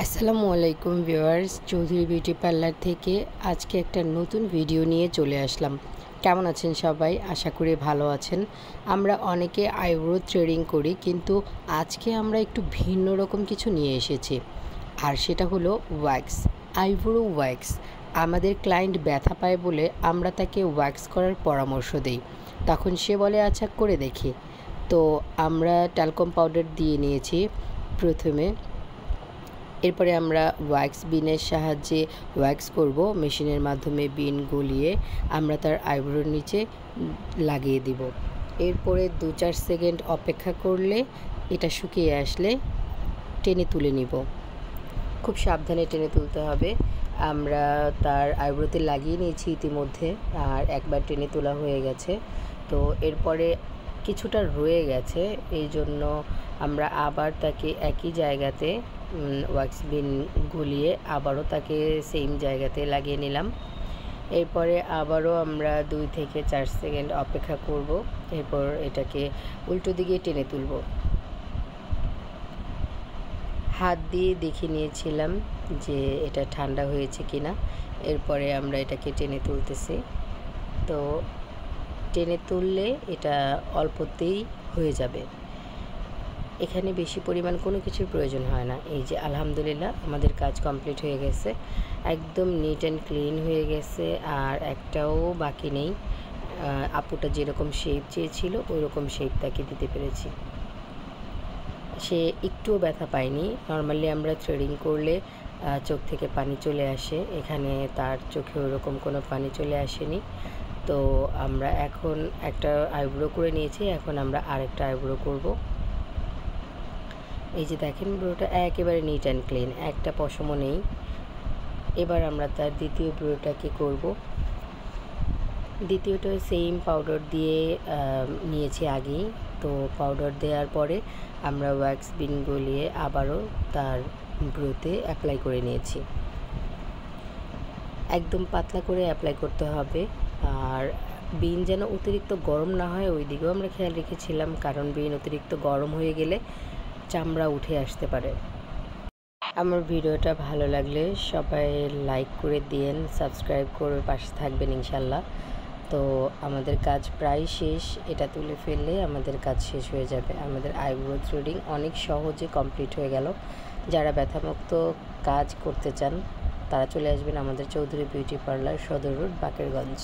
আসসালামু আলাইকুম viewers, Chowdhury beauty parlour থেকে আজকে একটা নতুন ভিডিও নিয়ে চলে আসলাম। কেমন আছেন সবাই? আশা করি ভালো আছেন। আমরা অনেকে আইব্রো থ্রেডিং করি, কিন্তু আজকে আমরা একটু ভিন্ন রকম কিছু নিয়ে এসেছি, আর সেটা হলো ওয়্যাক্স, আইব্রো ওয়্যাক্স। আমাদের ক্লায়েন্ট ব্যথা পায় বলে আমরা তাকে ওয়্যাক্স করার পরামর্শ দিই, তখন সে বলে আচ্ছা করে দেখি। তো আমরা ট্যালকম পাউডার দিয়ে নিয়েছি প্রথমে, এরপরে আমরা ওয়্যাক্স বিনের সাহায্যে ওয়্যাক্স করব। মেশিনের মাধ্যমে বিন গলিয়ে আমরা তার আইব্রোর নিচে লাগিয়ে দিব। এরপরে 2-4 সেকেন্ড অপেক্ষা করলে এটা শুকিয়ে আসলে টেনে তুলে নিব। খুব সাবধানে টেনে তুলতে হবে। আমরা তার আইব্রোতে লাগিয়ে নিয়েছি ইতিমধ্যে, আর একবার টেনে তোলা হয়ে গেছে। তো এরপরে কিছুটা রয়ে গেছে, এই জন্য আমরা আবার তাকে একই জায়গাতে ওয়্যাক্স বিন গুলিয়ে আবারও তাকে সেম জায়গাতে লাগিয়ে নিলাম। এরপরে আবারও আমরা 2 থেকে 4 সেকেন্ড অপেক্ষা করব। এরপর এটাকে উল্টো দিকে টেনে তুলব। হাত দিয়ে দেখে নিয়েছিলাম যে এটা ঠান্ডা হয়েছে কিনা। এরপরে আমরা এটাকে টেনে তুলতেছি। তো টেনে তুললে এটা অল্পতেই হয়ে যাবে, এখানে বেশি পরিমাণ কোনো কিছুর প্রয়োজন হয় না। এই যে আলহামদুলিল্লাহ আমাদের কাজ কমপ্লিট হয়ে গেছে, একদম নিট অ্যান্ড ক্লিন হয়ে গেছে, আর একটাও বাকি নেই। আপুটা যেরকম শেপ চেয়েছিল ওই রকম শেপ তাকে দিতে পেরেছি। সে একটুও ব্যথা পায়নি। নর্মালি আমরা থ্রেডিং করলে চোখ থেকে পানি চলে আসে, এখানে তার চোখে ওরকম কোনো পানি চলে আসেনি। তো আমরা এখন একটা আইব্রো করে নিয়েছি, এখন আমরা আরেকটা আইব্রো করব। এই যে দেখেন ব্রোটা একেবারে নিট অ্যান্ড ক্লিন, একটা পশমও নেই। এবার আমরা তার দ্বিতীয় ব্রোটাকে করব। দ্বিতীয়টা সেম পাউডার দিয়ে নিয়েছি আগেই। তো পাউডার দেওয়ার পরে আমরা ওয়্যাক্স বিন গলিয়ে আবারও তার ব্রোতে অ্যাপ্লাই করে নিয়েছি। একদম পাতলা করে অ্যাপ্লাই করতে হবে, আর বিন যেন অতিরিক্ত গরম না হয় ওই দিকেও আমরা খেয়াল রেখেছিলাম, কারণ বিন অতিরিক্ত গরম হয়ে গেলে চামড়া উঠে আসতে পারে। আমার ভিডিওটা ভালো লাগলে সবাই লাইক করে দিয়েন, সাবস্ক্রাইব করে পাশে থাকবেন ইনশাল্লাহ। তো আমাদের কাজ প্রায় শেষ, এটা তুলে ফেললে আমাদের কাজ শেষ হয়ে যাবে। আমাদের আইব্রো থ্রেডিং অনেক সহজে কমপ্লিট হয়ে গেল। যারা ব্যথামুক্ত কাজ করতে চান তারা চলে আসবেন আমাদের চৌধুরী বিউটি পার্লার, সদর রোড, বাকেরগঞ্জ।